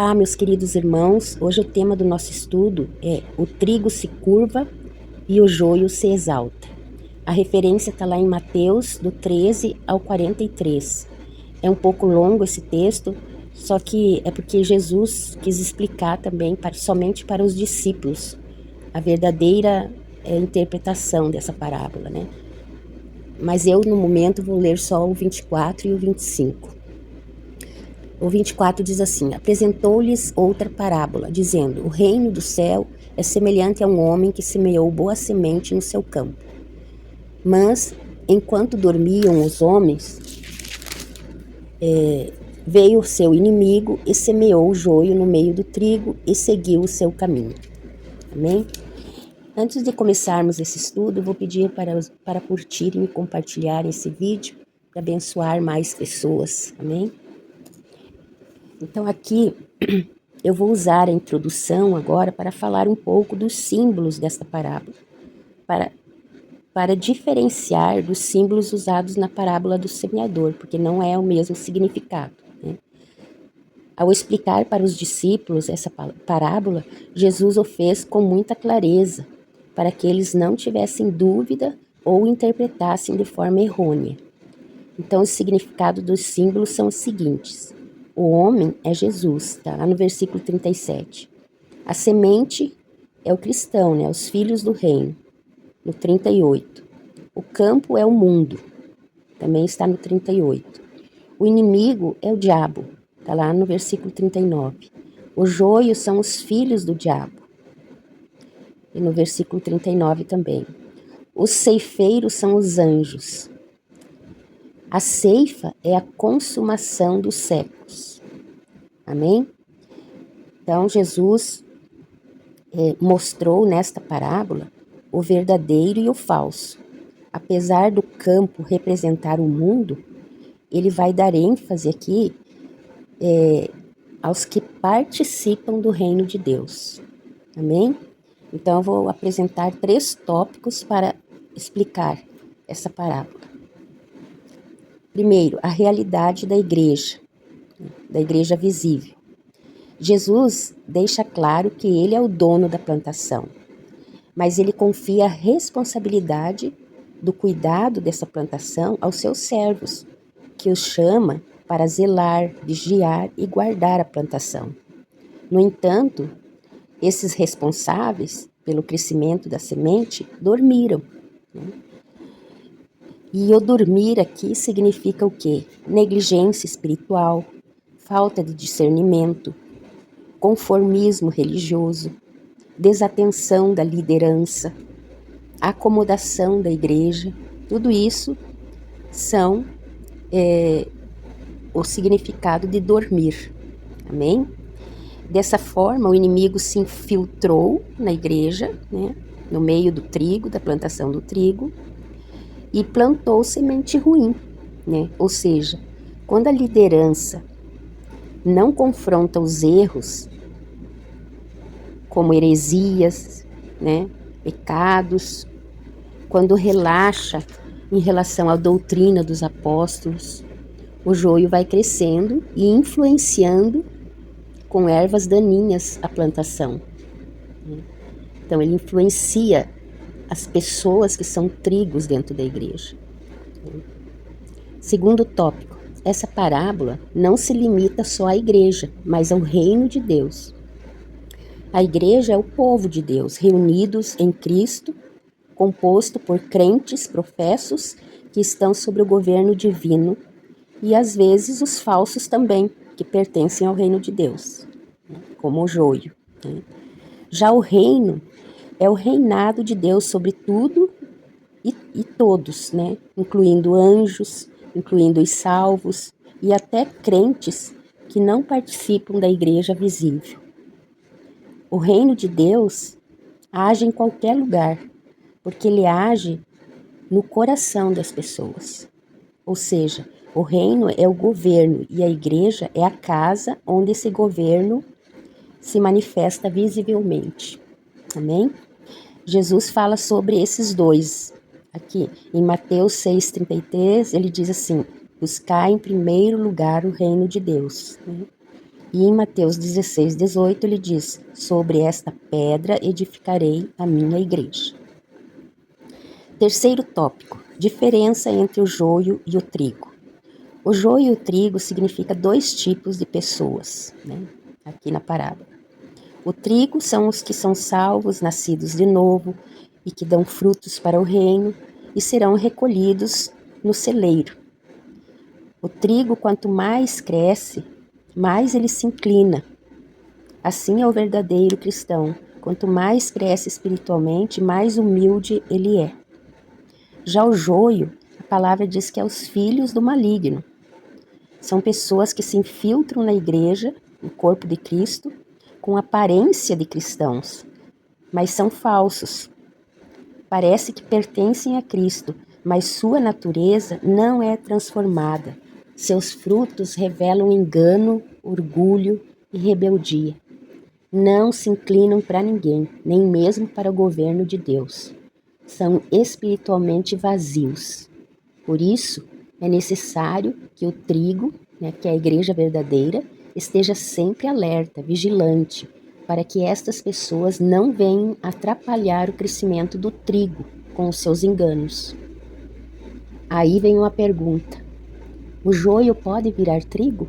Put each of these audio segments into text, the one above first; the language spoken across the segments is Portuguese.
Olá, meus queridos irmãos. Hoje o tema do nosso estudo é o trigo se curva e o joio se exalta. A referência está lá em Mateus, do 13 ao 43. É um pouco longo esse texto, só que é porque Jesus quis explicar também somente para os discípulos a verdadeira interpretação dessa parábola, né? Mas eu, no momento, vou ler só o 24 e o 25. O 24 diz assim: apresentou-lhes outra parábola, dizendo: o reino do céu é semelhante a um homem que semeou boa semente no seu campo. Mas, enquanto dormiam os homens, veio o seu inimigo e semeou o joio no meio do trigo e seguiu o seu caminho. Amém? Antes de começarmos esse estudo, eu vou pedir para curtirem e compartilharem esse vídeo para abençoar mais pessoas. Amém? Então aqui eu vou usar a introdução agora para falar um pouco dos símbolos desta parábola, para diferenciar dos símbolos usados na parábola do semeador, porque não é o mesmo significado, né? Ao explicar para os discípulos essa parábola, Jesus o fez com muita clareza, para que eles não tivessem dúvida ou interpretassem de forma errônea. Então, o significado dos símbolos são os seguintes: o homem é Jesus, tá lá no versículo 37. A semente é o cristão, né? Os filhos do reino, no 38. O campo é o mundo, também está no 38. O inimigo é o diabo, tá lá no versículo 39. O joio são os filhos do diabo, e no versículo 39 também. Os ceifeiros são os anjos. A ceifa é a consumação dos séculos. Amém? Então, Jesus mostrou nesta parábola o verdadeiro e o falso. Apesar do campo representar o mundo, ele vai dar ênfase aqui aos que participam do reino de Deus. Amém? Então, eu vou apresentar 3 tópicos para explicar essa parábola. Primeiro, a realidade da igreja visível. Jesus deixa claro que ele é o dono da plantação, mas ele confia a responsabilidade do cuidado dessa plantação aos seus servos, que os chama para zelar, vigiar e guardar a plantação. No entanto, esses responsáveis pelo crescimento da semente dormiram, né? E o dormir aqui significa o quê? Negligência espiritual, falta de discernimento, conformismo religioso, desatenção da liderança, acomodação da igreja. Tudo isso são o significado de dormir. Amém? Dessa forma, o inimigo se infiltrou na igreja, né, no meio do trigo, da plantação do trigo, e plantou semente ruim, né? Ou seja, quando a liderança não confronta os erros, como heresias, né, pecados, quando relaxa em relação à doutrina dos apóstolos, o joio vai crescendo e influenciando com ervas daninhas a plantação. Então, ele influencia as pessoas que são trigos dentro da igreja. Segundo tópico, essa parábola não se limita só à igreja, mas ao reino de Deus. A igreja é o povo de Deus, reunidos em Cristo, composto por crentes professos que estão sob o governo divino, e às vezes os falsos também, que pertencem ao reino de Deus, como o joio. Já o reino é o reinado de Deus sobre tudo e todos, né? Incluindo anjos, incluindo os salvos e até crentes que não participam da igreja visível. O reino de Deus age em qualquer lugar, porque ele age no coração das pessoas. Ou seja, o reino é o governo e a igreja é a casa onde esse governo se manifesta visivelmente. Amém? Jesus fala sobre esses dois. Aqui, em Mateus 6,33, ele diz assim: buscar em primeiro lugar o reino de Deus, né? E em Mateus 16:18 ele diz: sobre esta pedra edificarei a minha igreja. Terceiro tópico: diferença entre o joio e o trigo. O joio e o trigo significa dois tipos de pessoas, né? Aqui na parábola. O trigo são os que são salvos, nascidos de novo e que dão frutos para o reino e serão recolhidos no celeiro. O trigo, quanto mais cresce, mais ele se inclina. Assim é o verdadeiro cristão. Quanto mais cresce espiritualmente, mais humilde ele é. Já o joio, a palavra diz que é os filhos do maligno. São pessoas que se infiltram na igreja, no corpo de Cristo, com aparência de cristãos, mas são falsos. Parece que pertencem a Cristo, mas sua natureza não é transformada. Seus frutos revelam engano, orgulho e rebeldia. Não se inclinam para ninguém, nem mesmo para o governo de Deus. São espiritualmente vazios. Por isso, é necessário que o trigo, que é a igreja verdadeira, esteja sempre alerta, vigilante, para que estas pessoas não venham atrapalhar o crescimento do trigo com os seus enganos. Aí vem uma pergunta: o joio pode virar trigo?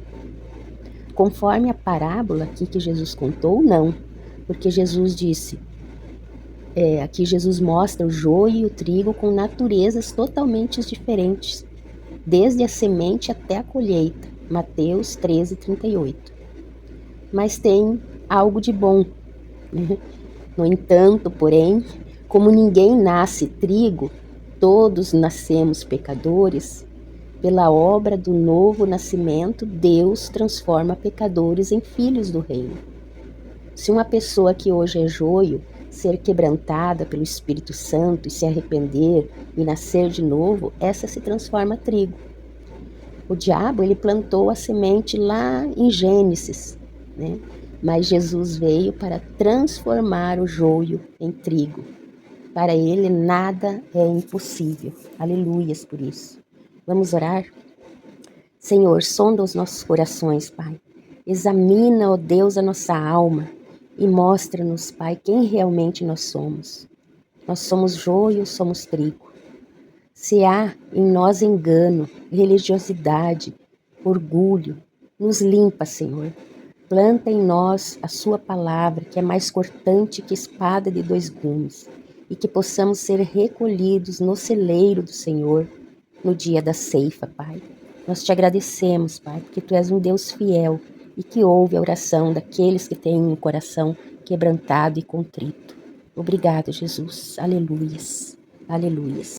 Conforme a parábola aqui que Jesus contou, não, porque Jesus disse, aqui Jesus mostra o joio e o trigo com naturezas totalmente diferentes, desde a semente até a colheita, Mateus 13:38. Mas tem algo de bom, né? No entanto, porém, como ninguém nasce trigo, todos nascemos pecadores, pela obra do novo nascimento, Deus transforma pecadores em filhos do reino. Se uma pessoa que hoje é joio ser quebrantada pelo Espírito Santo e se arrepender e nascer de novo, essa se transforma trigo. O diabo, ele plantou a semente lá em Gênesis, né? Mas Jesus veio para transformar o joio em trigo. Para ele nada é impossível. Aleluias por isso. Vamos orar? Senhor, sonda os nossos corações, Pai. Examina, ó Deus, a nossa alma e mostra-nos, Pai, quem realmente nós somos. Nós somos joio, somos trigo. Se há em nós engano, religiosidade, orgulho, nos limpa, Senhor. Planta em nós a sua palavra, que é mais cortante que espada de dois gumes, e que possamos ser recolhidos no celeiro do Senhor no dia da ceifa, Pai. Nós te agradecemos, Pai, porque Tu és um Deus fiel e que ouve a oração daqueles que têm um coração quebrantado e contrito. Obrigado, Jesus. Aleluias. Aleluias.